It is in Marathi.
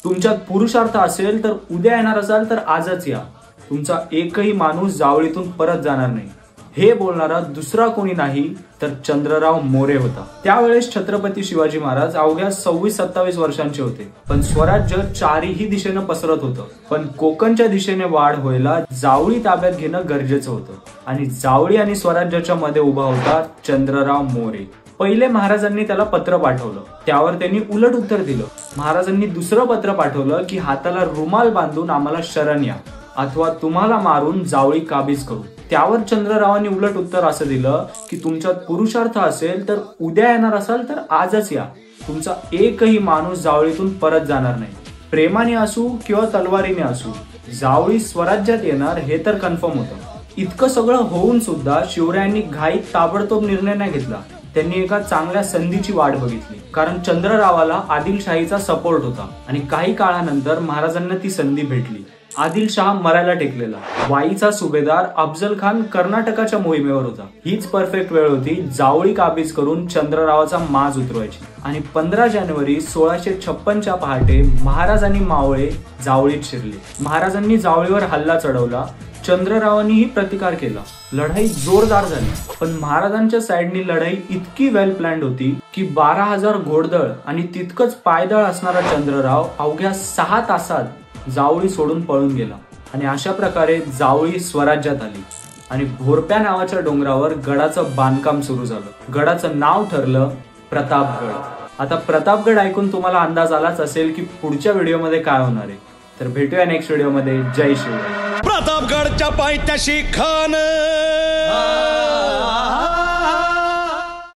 तुमच्यात पुरुषार्थ असेल तर उद्या येणार असाल तर आजच या. तुमचा एकही माणूस जावळीतून परत जाणार नाही. हे बोलणारा दुसरा कोणी नाही तर चंद्रराव मोरे होता. त्यावेळेस छत्रपती शिवाजी महाराज अवघ्या 26-27 वर्षांचे होते. पण स्वराज्य चारही दिशेनं पसरत होतं. पण कोकणच्या दिशेने वाढ व्हायला जावळी ताब्यात घेणं गरजेचं होतं. आणि जावळी आणि स्वराज्याच्या मध्ये उभा होता चंद्रराव मोरे. पहिले महाराजांनी त्याला पत्र पाठवलं. त्यावर त्यांनी उलट उत्तर दिलं. महाराजांनी दुसरं पत्र पाठवलं की हाताला रुमाल बांधून आम्हाला शरण या अथवा तुम्हाला मारून जावळी काबीज करू. त्यावर चंद्ररावांनी उलट उत्तर असं दिलं की तुमच्यात पुरुषार्थ असेल तर उद्या येणार असाल तर आजच या. तुमचा एकही माणूस जावळीतून परत जाणार नाही. प्रेमाने असू किंवा तलवारीने असू, जावळी स्वराज्यात येणार हे तर कन्फर्म होतं. इतकं सगळं होऊन सुद्धा शिवरायांनी घाईत ताबडतोब निर्णय नाही घेतला. त्यांनी एका चांगल्या संधीची वाट बघितली. कारण चंद्ररावाला आदिलशाहीचा सपोर्ट होता आणि काही काळानंतर महाराजांना ती संधी भेटली. आदिलशहा मरायला टेकलेला. वाईचा सुभेदार अफजल खान कर्नाटकाच्या मोहिमेवर होता. हीच परफेक्ट वेळ होती जावळी काबीज करून चंद्ररावाचा माज उतरवायची. आणि 15 जानेवारी 1656च्या पहाटे महाराज आणि मावळे जावळीत शिरले. महाराजांनी जावळीवर हल्ला चढवला. चंद्ररावांनीही प्रतिकार केला. लढाई जोरदार झाली. पण महाराजांच्या साइडनी लढाई इतकी वेल प्लॅन्ड होती की 12,000 घोडदळ आणि तितकंच पायदळ असणारा चंद्रराव अवघ्या 6 तासात जावळी सोडून पळून गेला. आणि अशा प्रकारे जावळी स्वराज्यात आली. आणि भोरप्या नावाच्या डोंगरावर गडाचं बांधकाम सुरू झालं. गडाचं नाव ठरलं प्रतापगड. आता प्रतापगड ऐकून तुम्हाला अंदाज आलाच असेल की पुढच्या व्हिडिओमध्ये काय होणार आहे. तर भेटूया नेक्स्ट व्हिडिओमध्ये. जय शिवराय. प्रतापगडच्या पायथ्याशी खान